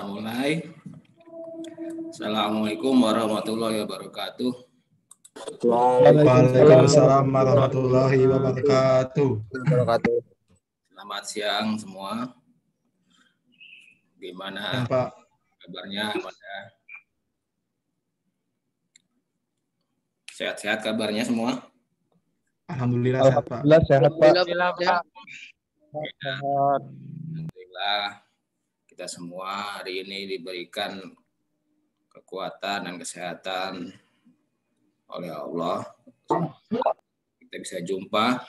kita mulai. Assalamualaikum warahmatullahi wabarakatuh. Waalaikumsalam warahmatullahi wabarakatuh. Selamat siang semua. Gimana Pak kabarnya? Sehat-sehat kabarnya semua? Alhamdulillah sehat, Pak. Alhamdulillah sehat, Pak. Alhamdulillah kita semua hari ini diberikan kekuatan dan kesehatan oleh Allah. Kita bisa jumpa.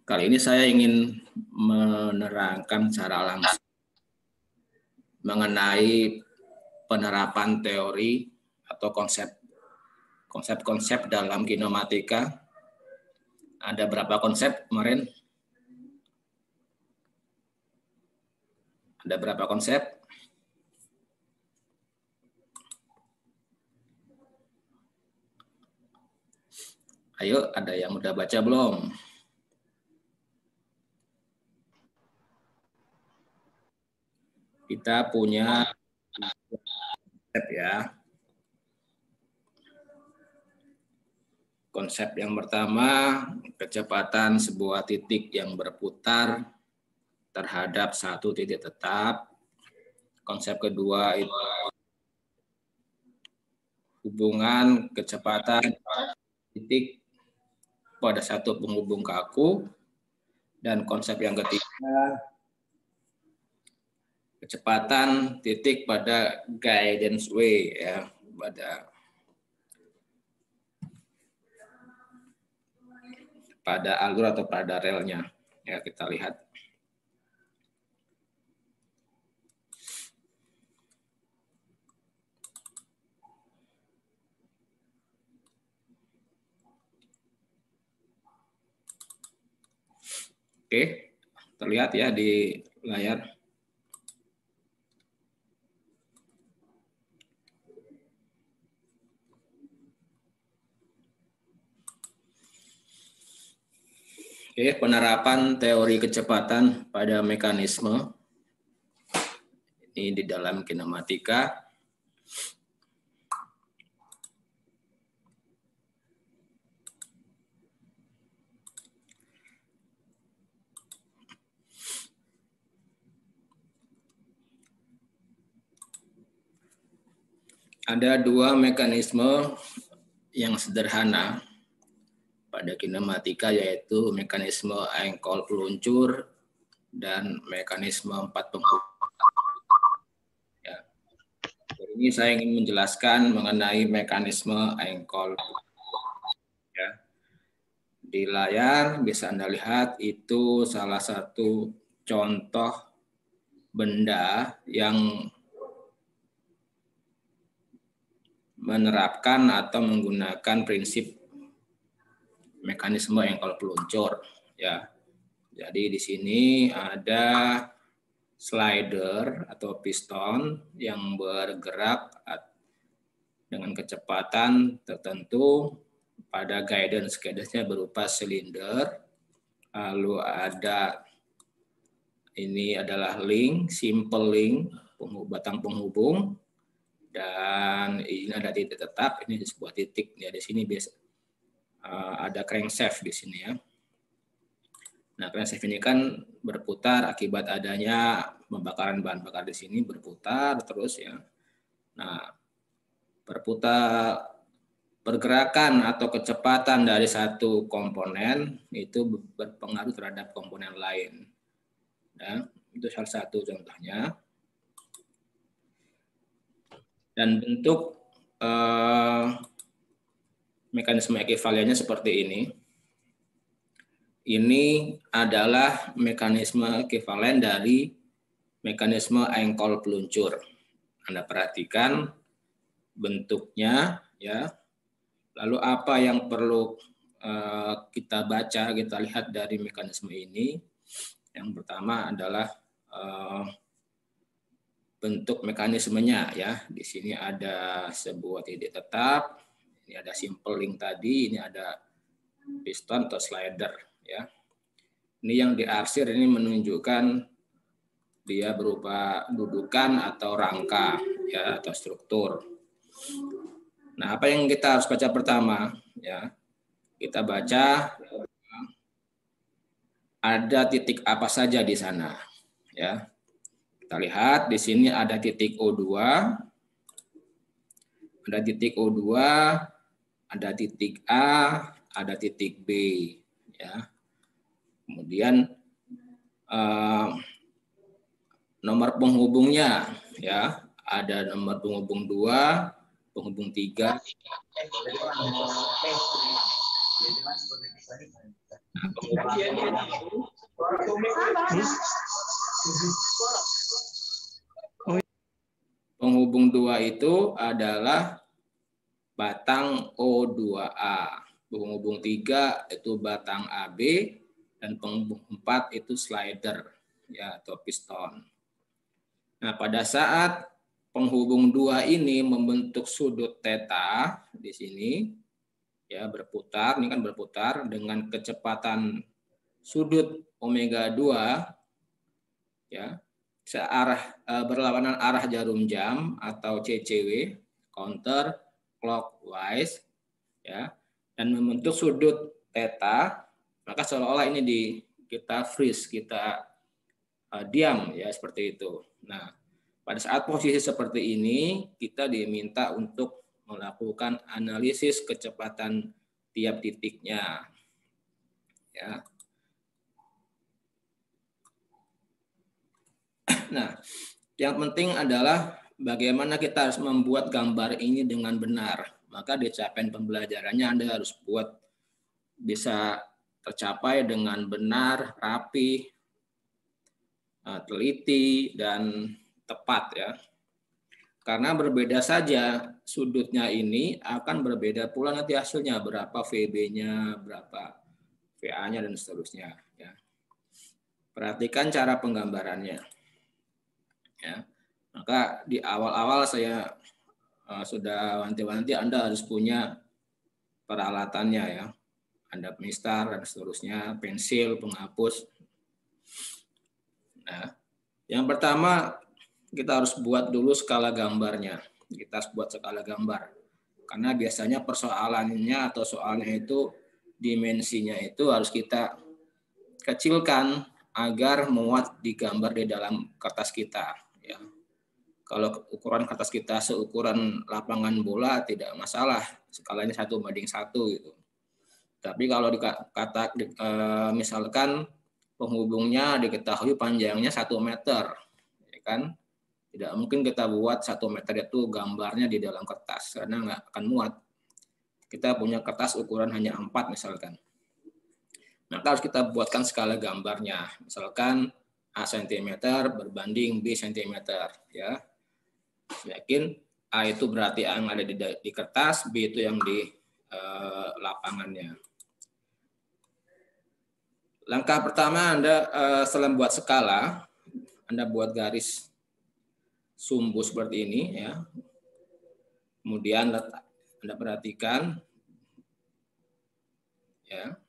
Kali ini saya ingin menerangkan secara langsung mengenai penerapan teori atau konsep-konsep dalam kinematika. Ada berapa konsep kemarin? Ada berapa konsep? Ayo, ada yang udah baca belum? Kita punya konsep ya. Konsep yang pertama, kecepatan sebuah titik yang berputar terhadap satu titik tetap. Konsep kedua itu hubungan kecepatan titik pada satu penghubung kaku. Dan konsep yang ketiga, kecepatan titik pada guidance way ya, pada alur atau pada relnya. Ya, kita lihat. Oke, terlihat ya di layar. Oke, penerapan teori kecepatan pada mekanisme ini di dalam kinematika. Ada dua mekanisme yang sederhana pada kinematika, yaitu mekanisme engkol peluncur dan mekanisme empat penghubung. Ya. Ini saya ingin menjelaskan mengenai mekanisme engkol. Ya. Di layar bisa Anda lihat itu salah satu contoh benda yang menerapkan atau menggunakan prinsip mekanisme engkol peluncur ya. Jadi di sini ada slider atau piston yang bergerak dengan kecepatan tertentu pada guidance-nya berupa silinder. Lalu ada ini adalah link, simple link, batang penghubung. Dan ini ada titik tetap, ini sebuah titik ya, di sini biasa ada crankshaft di sini ya. Nah, crankshaft ini kan berputar akibat adanya pembakaran bahan bakar di sini, berputar terus ya. Nah, pergerakan atau kecepatan dari satu komponen itu berpengaruh terhadap komponen lain. Nah, itu salah satu contohnya. Dan bentuk mekanisme ekuivalennya seperti ini. Ini adalah mekanisme ekuivalen dari mekanisme engkol peluncur. Anda perhatikan bentuknya ya. Lalu apa yang perlu kita baca, kita lihat dari mekanisme ini? Yang pertama adalah bentuk mekanismenya ya. Di sini ada sebuah titik tetap, ini ada simple link tadi, ini ada piston atau slider ya. Ini yang diarsir ini menunjukkan dia berupa dudukan atau rangka ya atau struktur. Nah, apa yang kita harus baca pertama ya? Kita baca ada titik apa saja di sana ya. Kita lihat di sini ada titik O2, ada titik O2, ada titik A, ada titik B ya. Kemudian nomor penghubungnya ya, ada nomor penghubung 2, penghubung 3. Penghubung 2 itu adalah batang O2A. Penghubung 3 itu batang AB dan penghubung 4 itu slider ya atau piston. Nah, pada saat penghubung 2 ini membentuk sudut theta di sini ya berputar, ini kan berputar dengan kecepatan sudut omega 2 ya berlawanan arah jarum jam atau CCW, counter clockwise ya, dan membentuk sudut theta, maka seolah-olah ini kita freeze, kita diam ya seperti itu. Nah, pada saat posisi seperti ini kita diminta untuk melakukan analisis kecepatan tiap titiknya. Ya. Nah, yang penting adalah bagaimana kita harus membuat gambar ini dengan benar. Maka di capaian pembelajarannya Anda harus buat bisa tercapai dengan benar, rapi, teliti, dan tepat ya. Karena berbeda saja sudutnya ini akan berbeda pula nanti hasilnya, berapa VB-nya, berapa VA-nya, dan seterusnya. Ya. Perhatikan cara penggambarannya. Ya. Maka di awal-awal saya sudah wanti-wanti Anda harus punya peralatannya ya. Ada mistar dan seterusnya, pensil, penghapus. Nah, yang pertama kita harus buat dulu skala gambarnya. Kita harus buat skala gambar. Karena biasanya persoalannya atau soalnya itu dimensinya itu harus kita kecilkan agar muat digambar di dalam kertas kita. Ya. Kalau ukuran kertas kita seukuran lapangan bola tidak masalah, skalanya 1:1 gitu. Tapi kalau misalkan penghubungnya diketahui panjangnya 1 meter, ya kan? Tidak mungkin kita buat 1 meter itu gambarnya di dalam kertas karena nggak akan muat. Kita punya kertas ukuran hanya 4 misalkan. Maka harus kita buatkan skala gambarnya. Misalkan A cm berbanding B cm ya. Yakin A itu berarti yang ada di kertas, B itu yang di lapangannya. Langkah pertama Anda setelah membuat skala, Anda buat garis sumbu seperti ini ya. Kemudian Anda perhatikan ya.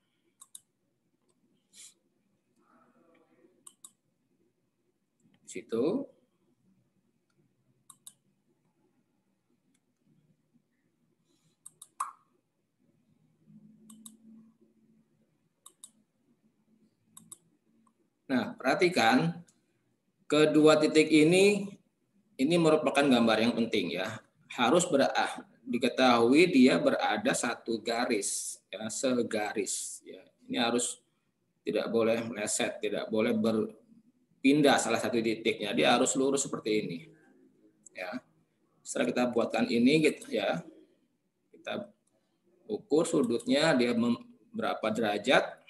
Situ. Nah, perhatikan kedua titik ini merupakan gambar yang penting ya. Harus diketahui dia berada satu garis ya, segaris ya. Ini harus tidak boleh meleset, tidak boleh berpindah salah satu titiknya. Dia harus lurus seperti ini. Ya. Setelah kita buatkan ini gitu ya. Kita ukur sudutnya dia berapa derajat.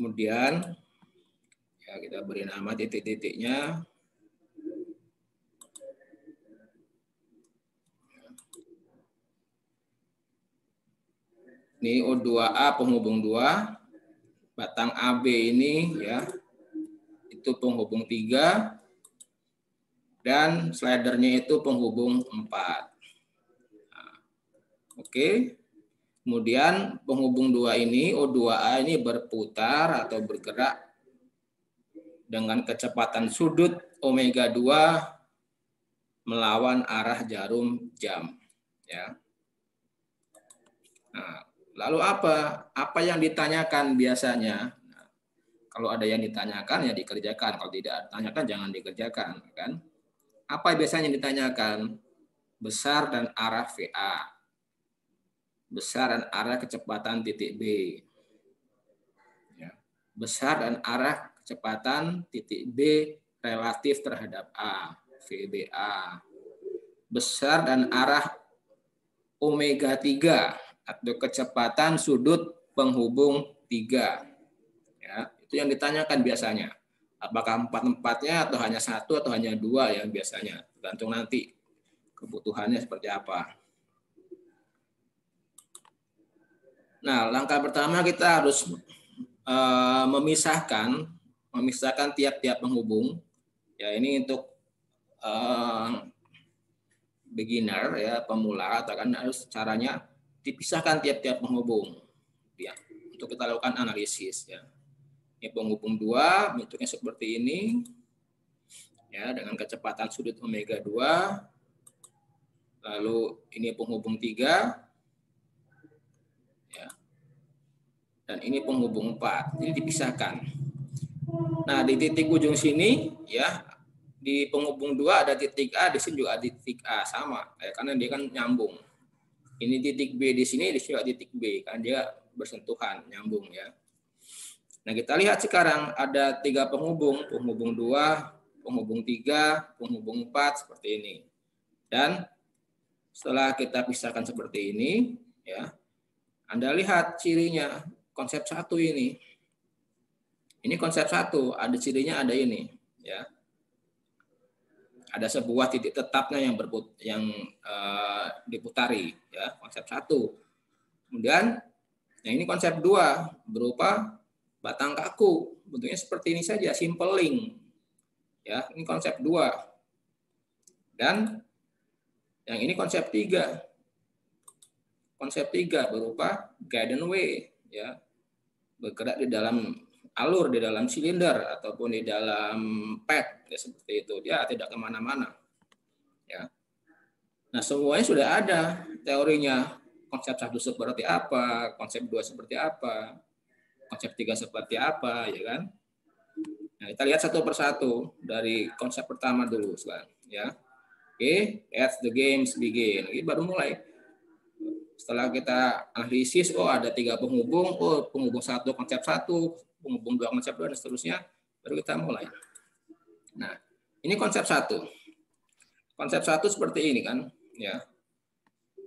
Kemudian ya kita beri nama titik-titiknya. Ini O2A penghubung 2, batang AB ini ya itu penghubung 3, dan slidernya itu penghubung 4. Oke. Kemudian penghubung 2 ini, O2A ini berputar atau bergerak dengan kecepatan sudut omega 2 melawan arah jarum jam. Ya. Nah, lalu apa? Apa yang ditanyakan biasanya? Nah, kalau ada yang ditanyakan ya dikerjakan. Kalau tidak ditanyakan jangan dikerjakan. Kan? Apa biasanya yang ditanyakan? Besar dan arah VA. Besar dan arah kecepatan titik B. Ya. Besar dan arah kecepatan titik B relatif terhadap A, VBA. Besar dan arah omega 3 atau kecepatan sudut penghubung 3. Ya, itu yang ditanyakan biasanya. Apakah 4-4-nya atau hanya 1 atau hanya 2 yang biasanya. Tergantung nanti kebutuhannya seperti apa. Nah, langkah pertama kita harus memisahkan tiap-tiap penghubung. Ya, ini untuk beginner ya, pemula, atau kan harus caranya dipisahkan tiap-tiap penghubung. Ya, untuk kita lakukan analisis ya. Ini penghubung 2 bentuknya seperti ini. Ya, dengan kecepatan sudut omega 2. Lalu ini penghubung 3. Ya. Dan ini penghubung 4. Jadi dipisahkan. Nah, di titik ujung sini ya, di penghubung 2 ada titik A, di sini juga ada titik A, sama. Ya, karena dia kan nyambung. Ini titik B di sini juga titik B, kan dia bersentuhan, nyambung ya. Nah, kita lihat sekarang ada 3 penghubung, penghubung 2, penghubung 3, penghubung 4 seperti ini. Dan setelah kita pisahkan seperti ini, ya, Anda lihat cirinya. Konsep 1 ini. Ini konsep 1, ada cirinya ada ini, ya. Ada sebuah titik tetapnya yang diputari, ya, konsep 1. Kemudian yang ini konsep 2 berupa batang kaku, bentuknya seperti ini saja, simple link. Ya, ini konsep 2. Dan yang ini konsep 3. Konsep 3 berupa guidance way, ya. Bergerak di dalam alur, di dalam silinder ataupun di dalam pad, ya, seperti itu. Dia tidak kemana-mana. Ya. Nah, semuanya sudah ada teorinya. Konsep 1 seperti apa, konsep 2 seperti apa, konsep 3 seperti apa, ya kan? Nah, kita lihat satu persatu dari konsep pertama dulu sekarang, ya. Oke, let's the games begin. Ini baru mulai. Setelah kita analisis, oh ada 3 penghubung, oh penghubung 1 konsep 1, penghubung 2 konsep 2 dan seterusnya, baru kita mulai. Nah, ini konsep 1. Konsep 1 seperti ini kan, ya.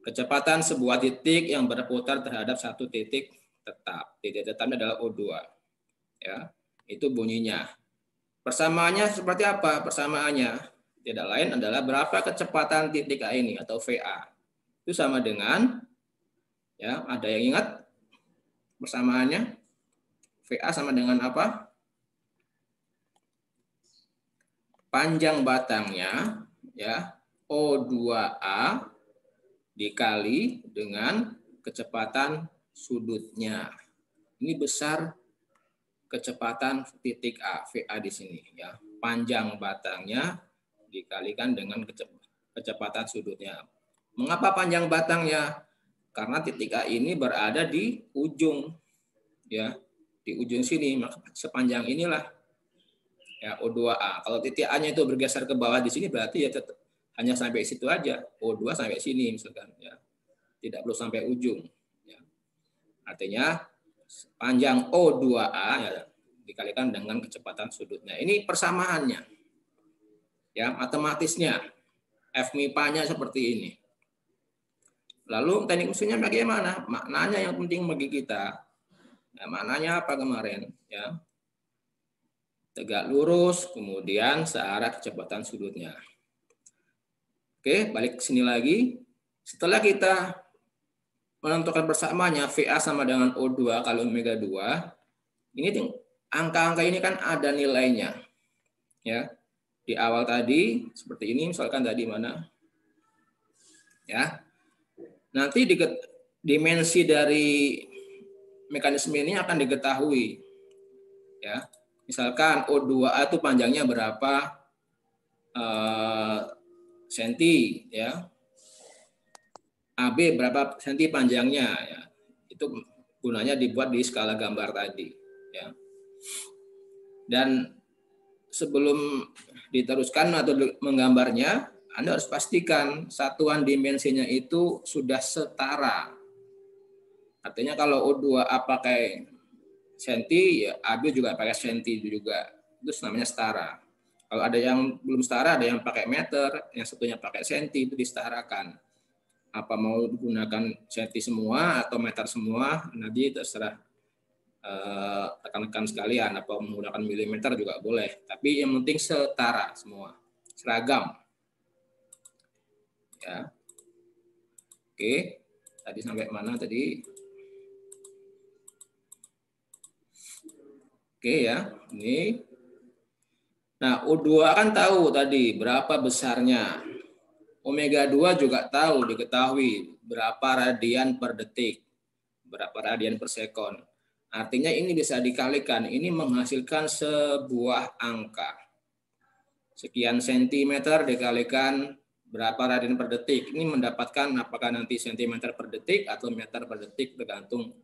Kecepatan sebuah titik yang berputar terhadap satu titik tetap. Titik tetapnya adalah O2. Ya, itu bunyinya. Persamaannya seperti apa? Persamaannya tidak lain adalah berapa kecepatan titik A ini atau VA. Itu sama dengan, ya, ada yang ingat persamaannya? VA sama dengan apa? Panjang batangnya, ya, O2A dikali dengan kecepatan sudutnya. Ini besar kecepatan titik A, VA di sini, ya. Panjang batangnya dikalikan dengan kecepatan sudutnya. Mengapa panjang batangnya? Karena titik A ini berada di ujung, ya, di ujung sini, maka sepanjang inilah, ya, O2A. Kalau titik A-nya itu bergeser ke bawah di sini, berarti ya tetap hanya sampai situ aja, O2 sampai sini misalkan, ya, tidak perlu sampai ujung. Ya. Artinya panjang O2A ya, dikalikan dengan kecepatan sudutnya. Ini persamaannya, ya, matematisnya, F-MIPA-nya seperti ini. Lalu teknik mesinnya bagaimana? Maknanya yang penting bagi kita. Nah, maknanya apa kemarin? Ya, tegak lurus, kemudian searah kecepatan sudutnya. Oke, balik ke sini lagi. Setelah kita menentukan persamaannya, VA sama dengan O2 kali omega 2, ini angka-angka ini kan ada nilainya. Ya. Di awal tadi seperti ini, misalkan tadi mana? Ya. Nanti dimensi dari mekanisme ini akan diketahui. Ya, misalkan O2A itu panjangnya berapa senti, ya. AB berapa senti panjangnya, ya. Itu gunanya dibuat di skala gambar tadi, ya. Dan sebelum diteruskan atau menggambarnya, Anda harus pastikan satuan dimensinya itu sudah setara. Artinya kalau O2A pakai senti, ya AB juga pakai senti juga. Itu namanya setara. Kalau ada yang belum setara, ada yang pakai meter, yang satunya pakai senti, itu disetarakan. Apa mau gunakan senti semua atau meter semua, nanti terserah rekan-rekan sekalian. Apa menggunakan milimeter juga boleh. Tapi yang penting setara semua, seragam. Ya. Oke, tadi sampai mana tadi? Oke ya, ini. Nah, O2 kan tahu tadi berapa besarnya. Omega 2 juga tahu, diketahui berapa radian per detik, berapa radian per sekon. Artinya ini bisa dikalikan, ini menghasilkan sebuah angka. Sekian sentimeter dikalikan berapa radian per detik. Ini mendapatkan apakah nanti sentimeter per detik atau meter per detik, tergantung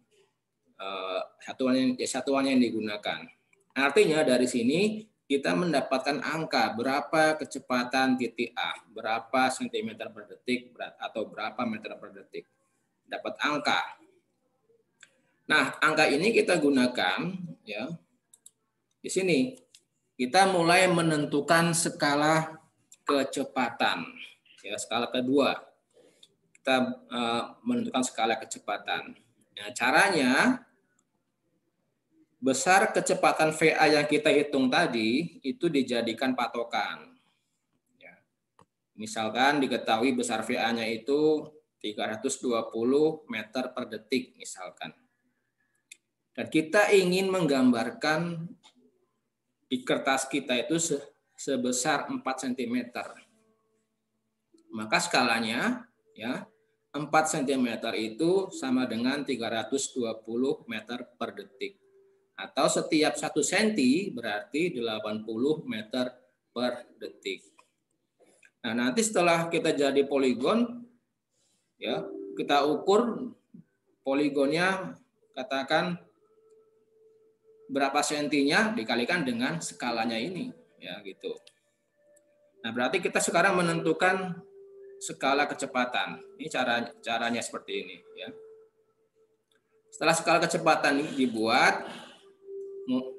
satuannya yang digunakan. Artinya dari sini kita mendapatkan angka berapa kecepatan titik A, berapa sentimeter per detik atau berapa meter per detik. Dapat angka. Nah, angka ini kita gunakan ya. Di sini kita mulai menentukan skala kecepatan. Ya, skala kedua. Kita menentukan skala kecepatan. Nah, caranya besar kecepatan VA yang kita hitung tadi itu dijadikan patokan. Ya. Misalkan diketahui besar VA-nya itu 320 meter per detik misalkan. Dan kita ingin menggambarkan di kertas kita itu sebesar 4 cm. Maka skalanya ya 4 cm itu sama dengan 320 meter per detik. Atau setiap 1 cm berarti 80 meter per detik. Nah, nanti setelah kita jadi poligon, ya kita ukur poligonnya, katakan berapa sentinya dikalikan dengan skalanya ini, ya gitu. Nah, berarti kita sekarang menentukan skala kecepatan. Ini caranya seperti ini, ya. Setelah skala kecepatan ini dibuat,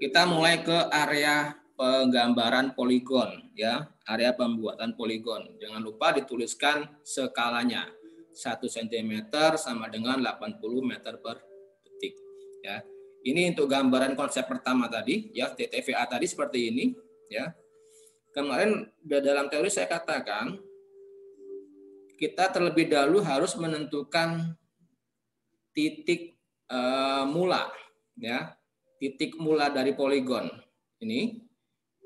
kita mulai ke area penggambaran poligon, ya, area pembuatan poligon. Jangan lupa dituliskan skalanya. 1 cm sama dengan 80 meter per detik, ya. Ini untuk gambaran konsep pertama tadi, ya, TTVA tadi seperti ini, ya. Kemarin dalam teori saya katakan kita terlebih dahulu harus menentukan titik mula, ya. Titik mula dari poligon ini,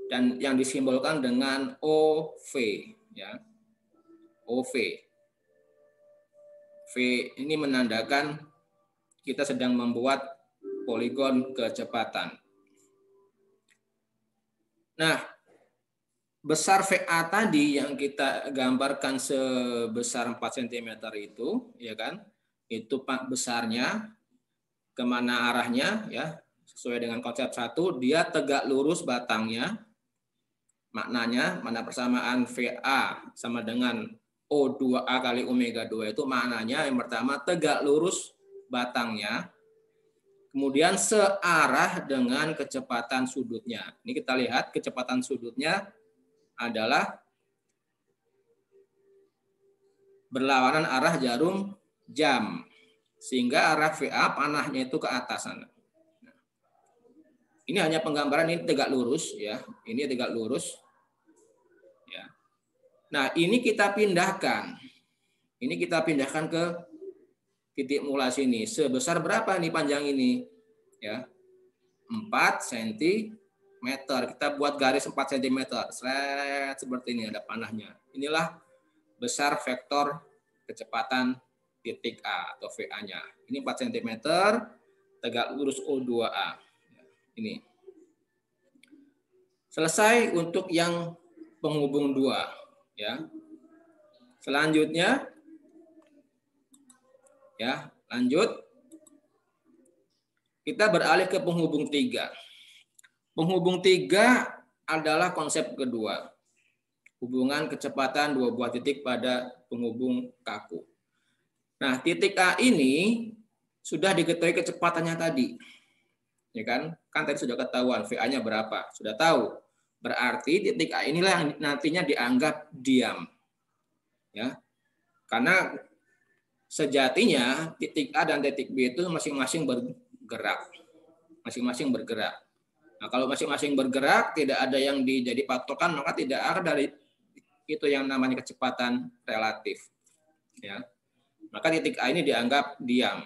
dan yang disimbolkan dengan OV, ya. OV. V ini menandakan kita sedang membuat poligon kecepatan. Nah, besar VA tadi yang kita gambarkan sebesar 4 cm itu, ya kan? Itu besarnya kemana arahnya, ya. Sesuai dengan konsep 1, dia tegak lurus batangnya. Maknanya, mana persamaan VA sama dengan O2A kali omega 2 itu maknanya yang pertama tegak lurus batangnya, kemudian searah dengan kecepatan sudutnya. Ini kita lihat kecepatan sudutnya adalah berlawanan arah jarum jam, sehingga arah VA panahnya itu ke atas sana. Ini hanya penggambaran, ini tegak lurus, ya. Ini tegak lurus, ya. Nah, ini kita pindahkan. Ini kita pindahkan ke titik mula sini. Sebesar berapa nih panjang ini? Ya. 4 cm. Kita buat garis 4 cm. Seperti ini ada panahnya. Inilah besar vektor kecepatan titik A atau VA-nya. Ini 4 cm tegak lurus O2A. Ini. Selesai untuk yang penghubung 2, ya. Selanjutnya ya, lanjut. Kita beralih ke penghubung 3. Penghubung 3 adalah konsep kedua. Hubungan kecepatan dua buah titik pada penghubung kaku. Nah, titik A ini sudah diketahui kecepatannya tadi. Ya kan? Kan tadi sudah ketahuan VA-nya berapa, sudah tahu. Berarti titik A inilah yang nantinya dianggap diam. Ya. Karena sejatinya titik A dan titik B itu masing-masing bergerak. Masing-masing bergerak. Nah, kalau masing-masing bergerak tidak ada yang jadi patokan, maka tidak ada dari itu yang namanya kecepatan relatif. Ya. Maka titik A ini dianggap diam.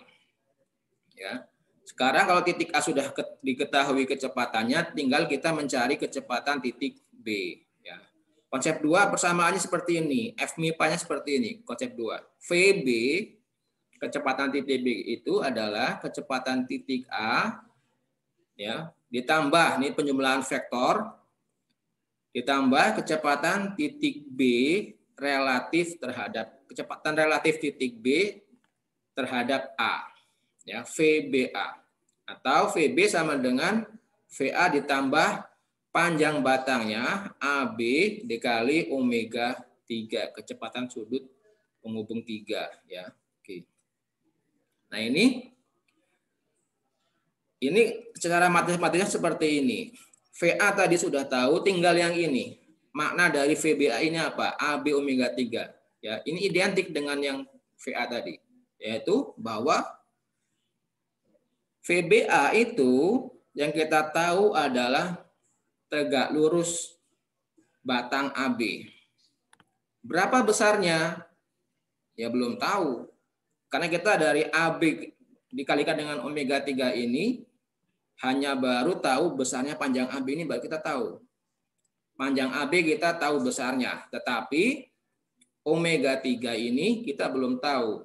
Ya. Sekarang kalau titik A sudah diketahui kecepatannya, tinggal kita mencari kecepatan titik B. Ya. Konsep 2 persamaannya seperti ini, F-MIPA-nya seperti ini, konsep 2. VB, kecepatan titik B itu adalah kecepatan titik A, ya, ditambah, ini penjumlahan vektor, ditambah kecepatan titik B relatif terhadap, kecepatan relatif titik B terhadap A. Ya, VBA atau VB sama dengan VA ditambah panjang batangnya AB dikali omega 3, kecepatan sudut penghubung 3, ya. Oke. Nah, ini secara matematiknya seperti ini. VA tadi sudah tahu, tinggal yang ini. Makna dari VBA ini apa? AB omega 3. Ya, ini identik dengan yang VA tadi, yaitu bahwa VBA itu yang kita tahu adalah tegak lurus batang AB. Berapa besarnya? Ya belum tahu. Karena kita dari AB dikalikan dengan omega 3 ini hanya baru tahu besarnya panjang AB ini baru kita tahu. Panjang AB kita tahu besarnya, tetapi omega 3 ini kita belum tahu.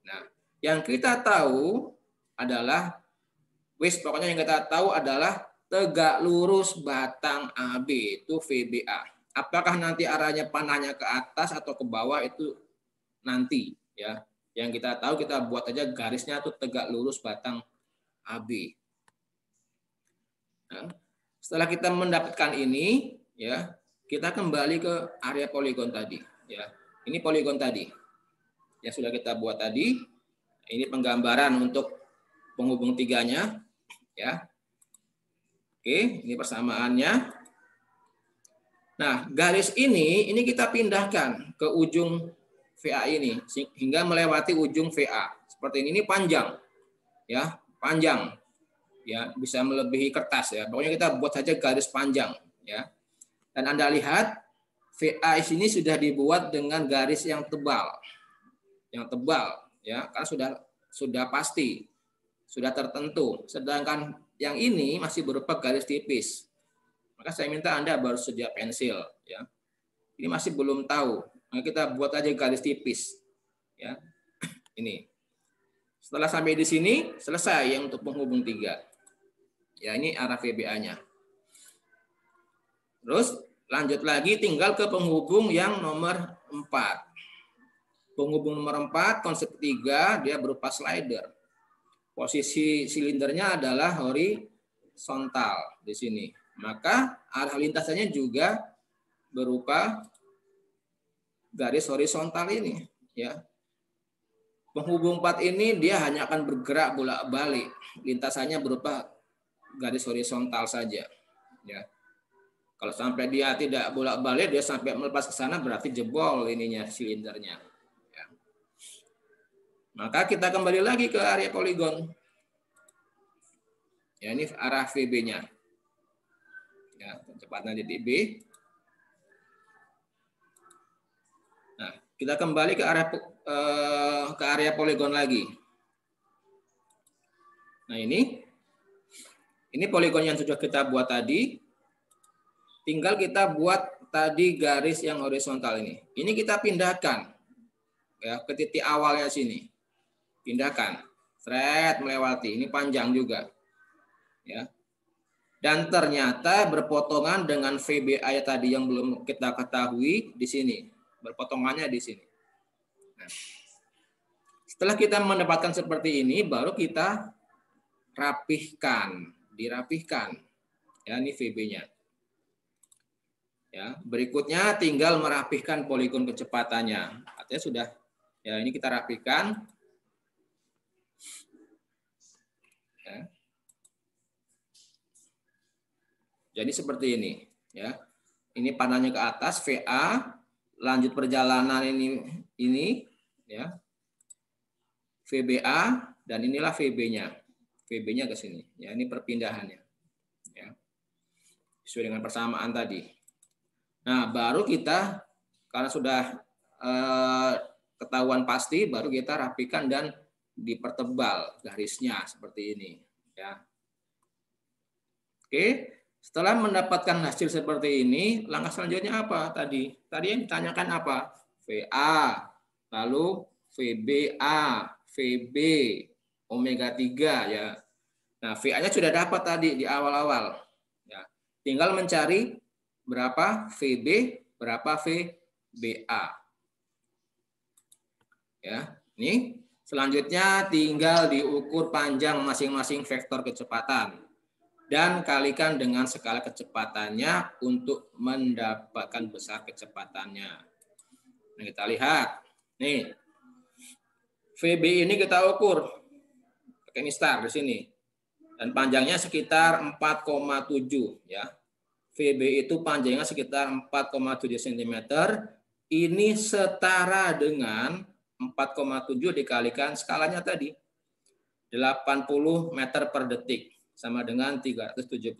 Nah, yang kita tahu adalah pokoknya yang kita tahu adalah tegak lurus batang AB itu VBA. Apakah nanti arahnya panahnya ke atas atau ke bawah itu nanti, ya. Yang kita tahu kita buat aja garisnya itu tegak lurus batang AB. Nah, setelah kita mendapatkan ini, ya, kita kembali ke area poligon tadi, ya. Ini poligon tadi. Yang sudah kita buat tadi. Ini penggambaran untuk penghubung 3-nya, ya. Oke, ini persamaannya. Nah, garis ini kita pindahkan ke ujung VA ini hingga melewati ujung VA. Seperti ini panjang. Ya, panjang. Ya, bisa melebihi kertas, ya. Pokoknya kita buat saja garis panjang, ya. Dan Anda lihat VA ini sudah dibuat dengan garis yang tebal. Yang tebal, ya, karena sudah pasti. Sudah tertentu, sedangkan yang ini masih berupa garis tipis. Maka saya minta Anda baru sedia pensil, ya. Ini masih belum tahu. Nah, kita buat aja garis tipis, ya. Ini. Setelah sampai di sini selesai yang untuk penghubung 3. Ya, ini arah VBA-nya. Terus lanjut lagi tinggal ke penghubung yang nomor 4. Penghubung nomor 4 konsep 3 dia berupa slider. Posisi silindernya adalah horizontal di sini. Maka arah lintasannya juga berupa garis horizontal ini, ya. Penghubung 4 ini dia hanya akan bergerak bolak-balik. Lintasannya berupa garis horizontal saja, ya. Kalau sampai dia tidak bolak-balik, dia sampai melepas ke sana berarti jebol ininya silindernya. Maka kita kembali lagi ke area poligon. Ya, ini arah VB-nya. Ya, kecepatan titik B. Nah, kita kembali ke area poligon lagi. Nah, ini poligon yang sudah kita buat tadi. Tinggal kita buat tadi garis yang horizontal ini. Ini kita pindahkan ya ke titik awalnya sini. Pindahkan. Thread melewati. Ini panjang juga. Ya. Dan ternyata berpotongan dengan VBA tadi yang belum kita ketahui di sini. Berpotongannya di sini. Nah, setelah kita mendapatkan seperti ini, baru kita rapihkan, dirapihkan. Ya, ini VB-nya. Ya, berikutnya tinggal merapihkan poligon kecepatannya. Artinya sudah, ya ini kita rapihkan. Ya. Jadi seperti ini, ya. Ini panahnya ke atas VA, lanjut perjalanan ini, ya. VBA dan inilah VB-nya. VB-nya ke sini. Ya, ini perpindahannya. Ya. Sesuai dengan persamaan tadi. Nah, baru kita karena sudah ketahuan pasti, baru kita rapikan dan dipertebal garisnya seperti ini, ya. Oke, setelah mendapatkan hasil seperti ini, langkah selanjutnya apa tadi? Tadi yang ditanyakan apa? VA, lalu VBA, VB, omega 3 ya. Nah, VA-nya sudah dapat tadi di awal-awal. Ya. Tinggal mencari berapa VB, berapa VBA. Ya, ini selanjutnya tinggal diukur panjang masing-masing vektor kecepatan dan kalikan dengan skala kecepatannya untuk mendapatkan besar kecepatannya. Nah, kita lihat. Nih. VB ini kita ukur pakai mistar di sini. Dan panjangnya sekitar 4,7 ya. VB itu panjangnya sekitar 4,7 cm. Ini setara dengan 4,7 dikalikan skalanya tadi 80 meter per detik sama dengan 376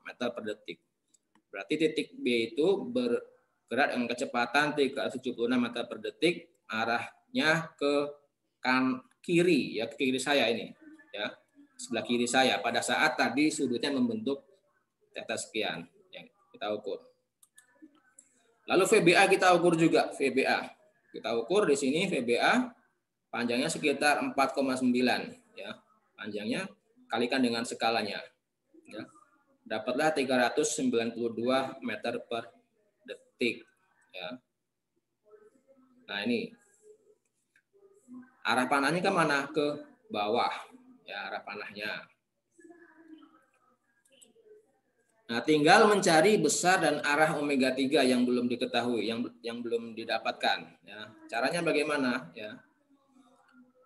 meter per detik. Berarti titik B itu bergerak dengan kecepatan 376 meter per detik, arahnya ke kiri ya, ke kiri saya ini ya, sebelah kiri saya pada saat tadi sudutnya membentuk theta sekian yang kita ukur. Lalu VBA kita ukur juga, VBA. Kita ukur di sini VBA panjangnya sekitar 4,9 ya. Panjangnya kalikan dengan skalanya. Ya. Dapatlah 392 meter per detik ya. Nah, ini. Arah panahnya ke mana? Ke bawah. Ya, arah panahnya. Nah, tinggal mencari besar dan arah omega 3 yang belum diketahui, yang belum didapatkan. Ya. Caranya bagaimana? Ya.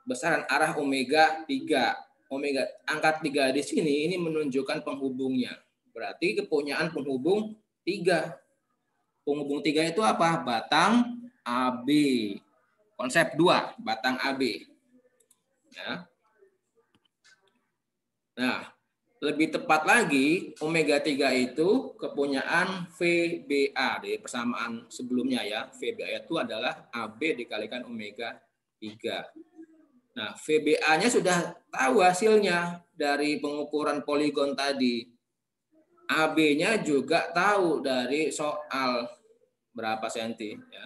Besar dan arah omega 3. Omega angka 3 di sini ini menunjukkan penghubungnya. Berarti kepunyaan penghubung 3. Penghubung 3 itu apa? Batang AB. Konsep 2, batang AB. Ya. Nah, lebih tepat lagi, omega 3 itu kepunyaan VBA dari persamaan sebelumnya ya. VBA itu adalah AB dikalikan omega 3. Nah, VBA-nya sudah tahu hasilnya dari pengukuran poligon tadi. AB-nya juga tahu dari soal berapa senti ya.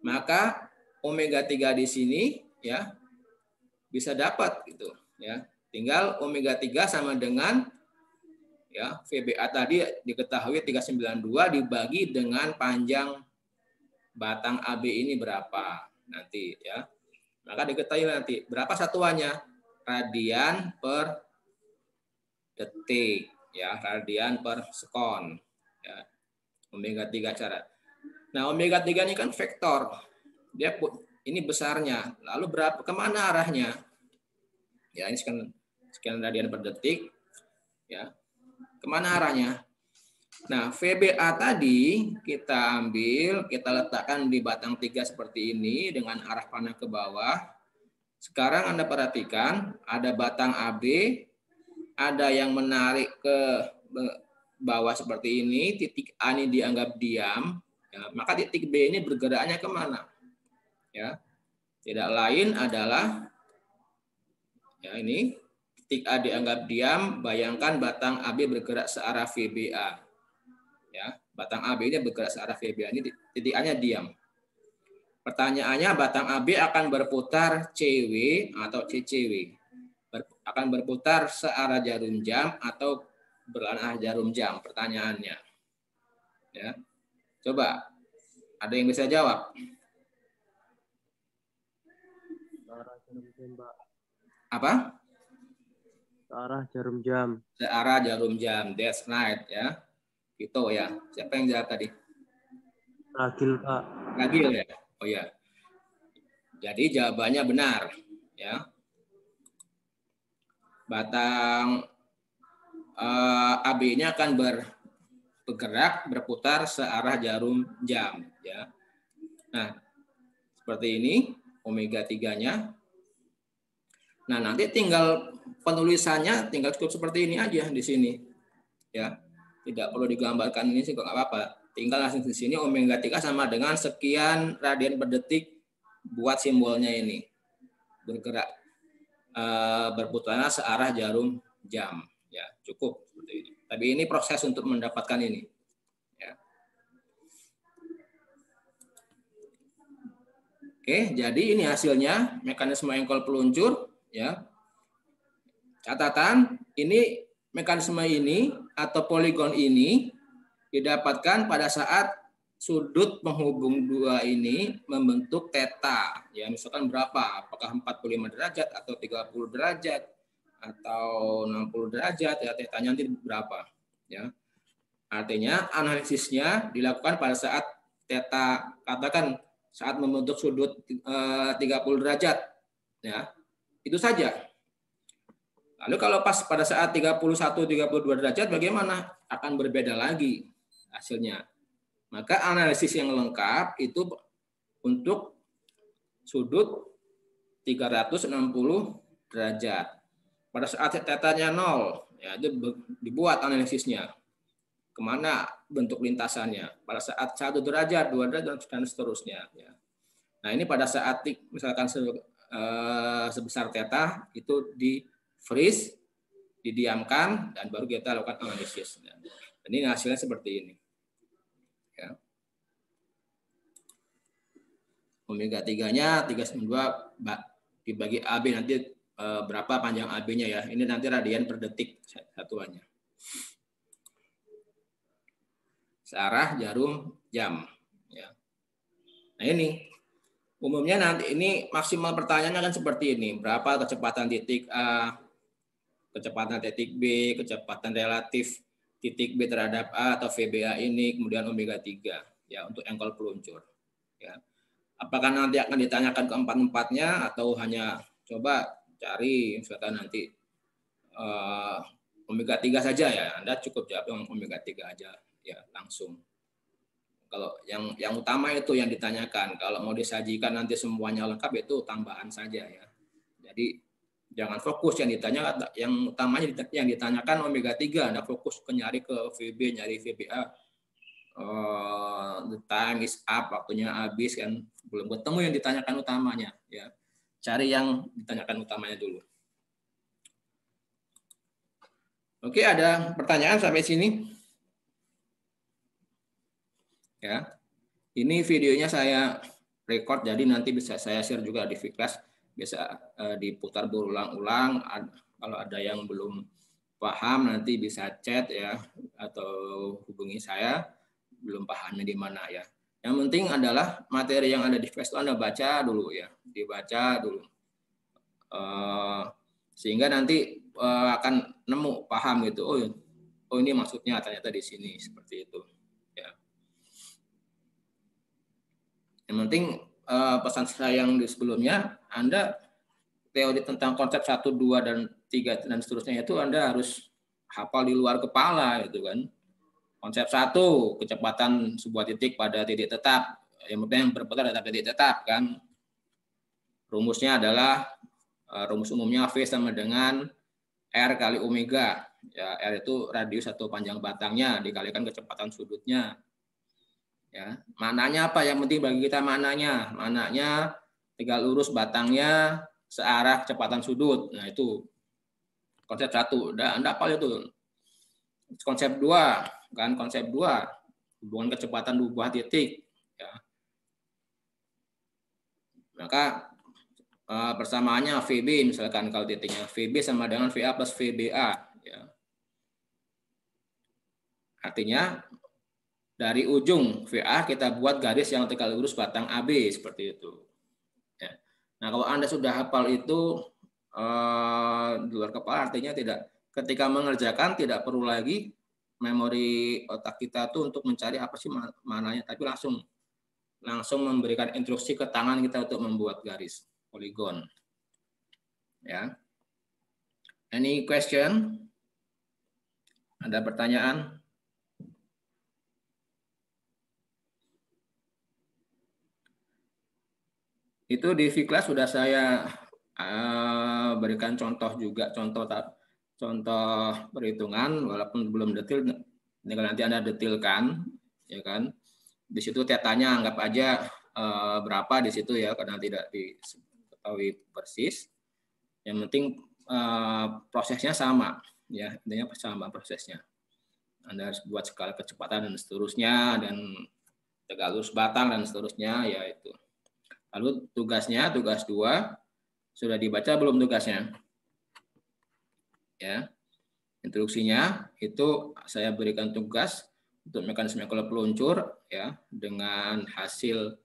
Maka omega 3 di sini ya bisa dapat gitu ya. Tinggal omega 3 sama dengan ya VBA tadi diketahui 392 dibagi dengan panjang batang AB ini berapa nanti ya. Maka diketahui nanti berapa satuannya? Radian per detik ya, radian per sekon ya. Omega 3 cara. Nah, omega 3 ini kan vektor. Dia ini besarnya. Lalu berapa kemana arahnya? Ya, ini sekian radian per detik. Ya. Kemana arahnya? Nah, VBA tadi kita ambil, kita letakkan di batang 3 seperti ini dengan arah panah ke bawah. Sekarang Anda perhatikan, ada batang AB, ada yang menarik ke bawah seperti ini, titik A ini dianggap diam, ya, maka titik B ini bergeraknya kemana? Ya, tidak lain adalah ya ini titik A dianggap diam, bayangkan batang AB bergerak searah VBA. Ya, batang AB ini bergerak searah VBA, ini titik A-nya diam. Pertanyaannya, batang AB akan berputar CW atau CCW. Akan berputar searah jarum jam atau berarah jarum jam, pertanyaannya. Ya. Coba, ada yang bisa jawab? Searah jarum jam, Pak. Apa? Searah jarum jam. Searah jarum jam, that's right ya. Itu ya. Siapa yang jawab tadi? Ragil, Pak. Ragil ya. Oh ya. Jadi jawabannya benar ya. Batang AB-nya akan bergerak berputar searah jarum jam ya. Nah, seperti ini omega 3-nya. Nah, nanti tinggal penulisannya tinggal cukup seperti ini aja di sini. Ya. Tidak perlu digambarkan ini sih kok nggak apa-apa. Tinggal langsung di sini omega 3 sama dengan sekian radian per detik buat simbolnya ini. Bergerak berputarnya searah jarum jam. Ya, cukup seperti ini. Tapi ini proses untuk mendapatkan ini. Ya. Oke, jadi ini hasilnya mekanisme engkol peluncur. Ya, catatan ini mekanisme ini atau poligon ini didapatkan pada saat sudut penghubung dua ini membentuk theta. Ya, misalkan berapa? Apakah 45 derajat atau 30 derajat atau 60 derajat ya, tetanya nanti berapa ya. Artinya analisisnya dilakukan pada saat theta, katakan saat membentuk sudut 30 derajat ya. Itu saja. Lalu kalau pas pada saat 31-32 derajat bagaimana? Akan berbeda lagi hasilnya. Maka analisis yang lengkap itu untuk sudut 360 derajat. Pada saat tetanya 0, ya itu dibuat analisisnya. Kemana bentuk lintasannya? Pada saat 1 derajat, 2 derajat, dan seterusnya. Ya. Nah ini pada saat misalkan sebesar theta itu di freeze, didiamkan, dan baru kita lakukan analisis. Dan ini hasilnya seperti ini. Ya. Omega 3-nya 392 dibagi AB nanti berapa panjang AB-nya ya. Ini nanti radian per detik satuannya. Searah jarum jam. Ya. Nah ini umumnya nanti ini maksimal pertanyaannya kan seperti ini. Berapa kecepatan titik A, kecepatan titik B, kecepatan relatif titik B terhadap A atau VBA ini, kemudian omega 3 ya untuk engkol peluncur. Ya. Apakah nanti akan ditanyakan keempat-empatnya atau hanya coba cari misalkan nanti omega 3 saja ya. Anda cukup jawab yang omega 3 aja ya langsung. Kalau yang utama itu yang ditanyakan. Kalau mau disajikan nanti semuanya lengkap itu tambahan saja ya. Jadi jangan fokus yang ditanya, yang utamanya yang ditanyakan omega 3, Anda fokus ke nyari ke VB, nyari VBA, the time is up, waktunya habis kan, belum ketemu yang ditanyakan utamanya ya. Cari yang ditanyakan utamanya dulu. Oke, ada pertanyaan sampai sini? Ya. Ini videonya saya record jadi nanti bisa saya share juga di Vclass. Bisa diputar berulang-ulang. Kalau ada yang belum paham nanti bisa chat ya atau hubungi saya, belum pahamnya di mana ya. Yang penting adalah materi yang ada di Vclass itu Anda baca dulu ya, dibaca dulu. Sehingga nanti akan nemu paham gitu. Oh ini maksudnya ternyata di sini seperti itu ya. Yang penting pesan saya yang di sebelumnya, Anda teori tentang konsep 1, 2, dan 3 dan seterusnya itu Anda harus hafal di luar kepala gitu kan. Konsep 1, kecepatan sebuah titik pada titik tetap. Yang penting yang berputar adalah titik tetap kan. Rumusnya adalah rumus umumnya V sama dengan R kali omega. Ya, R itu radius atau panjang batangnya dikalikan kecepatan sudutnya. Ya, maknanya apa? Yang penting bagi kita maknanya. Maknanya tegak lurus batangnya searah kecepatan sudut. Nah, itu konsep 1. Anda hafal itu. Konsep 2, kan konsep 2 hubungan kecepatan dua buah titik ya. Maka persamaannya VB, misalkan kalau titiknya VB sama dengan VA plus VBA. Ya. Artinya dari ujung VA kita buat garis yang tegak lurus batang AB seperti itu. Ya. Nah, kalau Anda sudah hafal itu di luar kepala, artinya tidak, ketika mengerjakan tidak perlu lagi memori otak kita tuh untuk mencari apa sih mananya, tapi langsung memberikan instruksi ke tangan kita untuk membuat garis poligon. Ya. Any question? Ada pertanyaan? Itu di V-Class sudah saya berikan contoh juga, contoh perhitungan, walaupun belum detail, nanti Anda detailkan, ya kan? Di situ tetanya anggap aja berapa di situ ya, karena tidak diketahui persis. Yang penting prosesnya sama, ya, intinya sama prosesnya. Anda harus buat skala kecepatan dan seterusnya, dan tegak lurus batang dan seterusnya, ya itu. Lalu tugasnya, tugas 2, sudah dibaca belum tugasnya? Ya, instruksinya itu saya berikan tugas untuk mekanisme kalau peluncur, ya, dengan hasil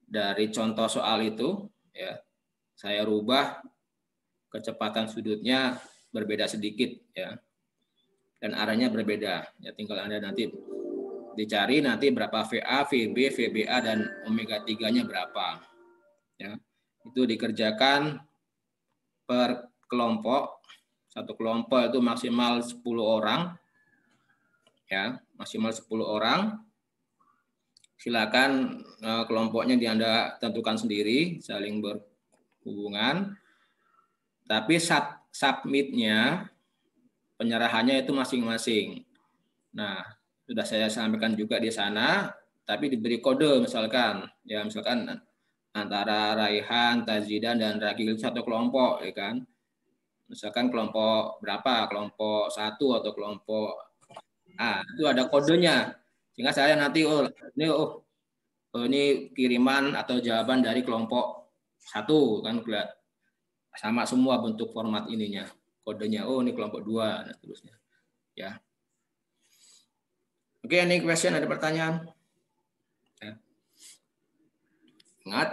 dari contoh soal itu, ya, saya rubah kecepatan sudutnya berbeda sedikit, ya, dan arahnya berbeda. Ya, tinggal Anda nanti dicari nanti berapa VA, VB, VBA, dan omega 3-nya berapa. Ya, itu dikerjakan per kelompok. Satu kelompok itu maksimal 10 orang. Ya, maksimal 10 orang. Silakan kelompoknya Anda tentukan sendiri, saling berhubungan. Tapi submitnya, penyerahannya itu masing-masing. Nah, sudah saya sampaikan juga di sana, tapi diberi kode misalkan, ya misalkan antara Raihan, Tazidan, dan Ragil satu kelompok, ya kan? Misalkan kelompok berapa, kelompok 1 atau kelompok A, itu ada kodenya. Sehingga saya nanti, ini kiriman atau jawaban dari kelompok 1, kan sama semua bentuk format ininya. Kodenya, ini kelompok 2, dan seterusnya. Ya. Oke, ini question, ada pertanyaan? Ya. Ingat,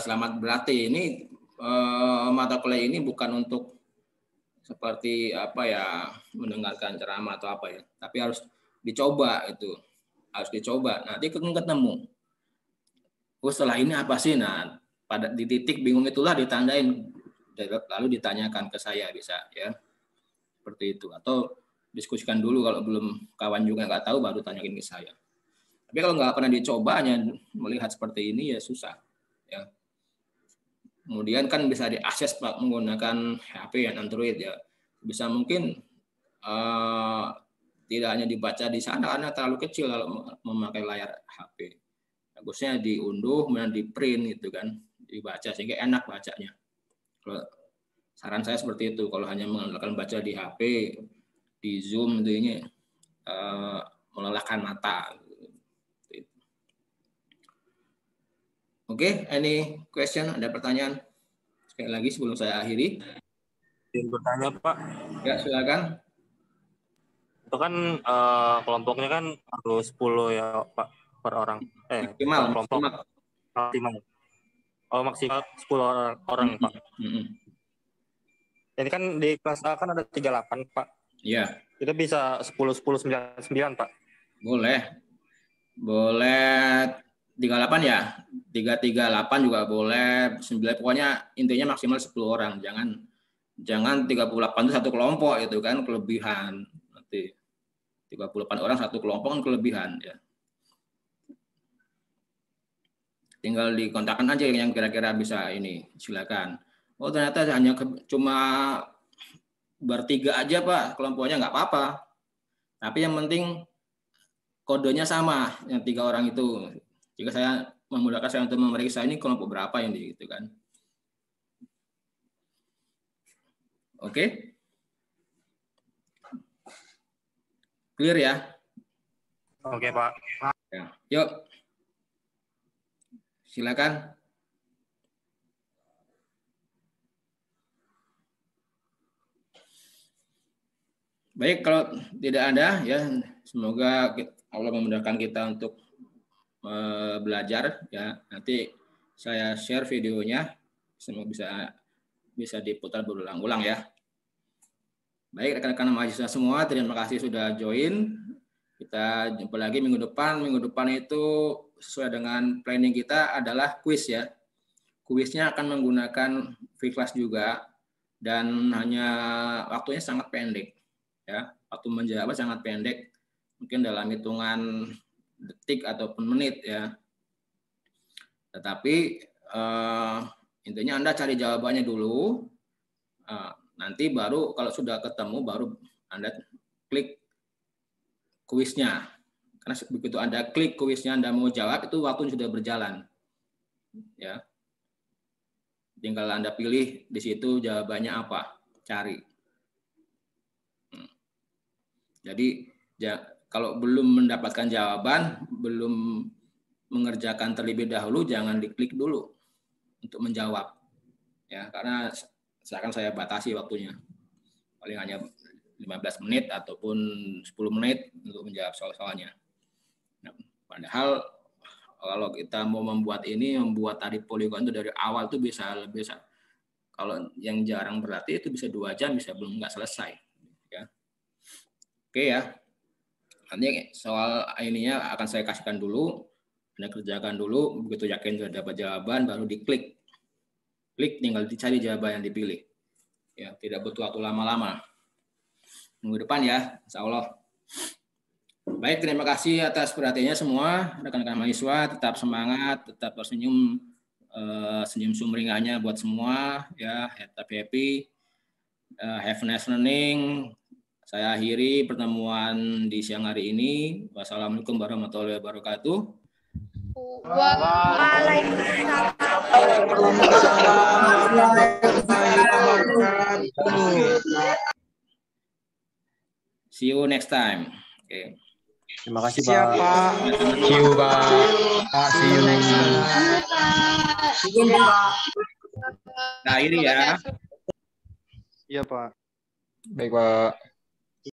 selamat berlatih. Ini mata kuliah ini bukan untuk seperti apa ya, mendengarkan ceramah atau apa ya, tapi harus dicoba itu, harus dicoba. Nanti ketemu. Setelah ini apa sih? Nah, pada di titik bingung itulah ditandain, lalu ditanyakan ke saya bisa, ya, seperti itu. Atau diskusikan dulu, kalau belum kawan juga nggak tahu baru tanyakin ke saya. Tapi kalau nggak pernah dicoba, hanya melihat seperti ini ya susah. Ya. Kemudian kan bisa diakses Pak menggunakan HP yang Android, ya. Bisa mungkin tidak hanya dibaca di sana karena terlalu kecil kalau memakai layar HP. Bagusnya diunduh, kemudian di print gitu kan, dibaca sehingga enak bacanya. Kalau saran saya seperti itu, kalau hanya mengandalkan baca di HP, di Zoom itu ini melelahkan mata. Oke, any question? Ada pertanyaan? Sekali lagi sebelum saya akhiri. Ingin bertanya, Pak. Ya, silakan. Itu kan kelompoknya kan harus 10 ya, Pak, per orang. Maksimal, kelompok. Maksimal. Oh, maksimal 10 orang, Pak. Ini kan di kelas A kan ada 38, Pak. Iya. Itu bisa 10, 10, 9, Pak. Boleh. Boleh 38 ya. 338 juga boleh. 9, pokoknya intinya maksimal 10 orang. Jangan 38 itu satu kelompok, itu kan kelebihan. Nanti 38 orang satu kelompok kan kelebihan, ya. Tinggal dikontakkan aja yang kira-kira bisa ini, silakan. Oh, ternyata hanya cuma bertiga aja Pak, kelompoknya nggak apa-apa. Tapi yang penting kodenya sama, yang 3 orang itu. Jika saya memudahkan saya untuk memeriksa ini kelompok berapa yang gitu kan. Oke? Clear ya? Oke, Pak. Ya. Yuk. Silakan. Baik, kalau tidak ada ya, semoga Allah memudahkan kita untuk belajar ya. Nanti saya share videonya, semoga bisa diputar berulang-ulang ya. Baik, rekan-rekan mahasiswa semua, terima kasih sudah join. Kita jumpa lagi minggu depan. Minggu depan itu sesuai dengan planning kita adalah kuis ya. Kuisnya akan menggunakan free class juga dan hanya waktunya sangat pendek. Ya, waktu menjawab sangat pendek, mungkin dalam hitungan detik ataupun menit ya. Tetapi intinya Anda cari jawabannya dulu, nanti baru kalau sudah ketemu baru Anda klik kuisnya. Karena begitu Anda klik kuisnya Anda mau jawab itu waktu sudah berjalan, ya. Tinggal Anda pilih di situ jawabannya apa, cari. Jadi kalau belum mendapatkan jawaban, belum mengerjakan terlebih dahulu, jangan diklik dulu untuk menjawab. Ya, karena akan saya batasi waktunya. Paling hanya 15 menit ataupun 10 menit untuk menjawab soal-soalnya. Nah, padahal kalau kita mau membuat tadi poligon itu dari awal itu bisa lebih. Kalau yang jarang berarti itu bisa 2 jam, bisa belum nggak selesai. Ya. Oke ya, nanti soal ininya akan saya kasihkan dulu, Anda kerjakan dulu, begitu yakin sudah dapat jawaban baru diklik. Klik tinggal dicari jawaban yang dipilih. Ya, tidak butuh waktu lama-lama. Minggu depan ya, insya Allah. Baik, terima kasih atas perhatiannya semua, rekan-rekan mahasiswa, tetap semangat, tetap tersenyum, senyum sumringahnya buat semua, ya, tetap happy, have a nice learning. Saya akhiri pertemuan di siang hari ini. Wassalamualaikum warahmatullahi wabarakatuh. See you next time. Oke. Terima kasih Pak. See you, Pak. See you next time. Nah, ini ya. Iya Pak. Baik, Pak.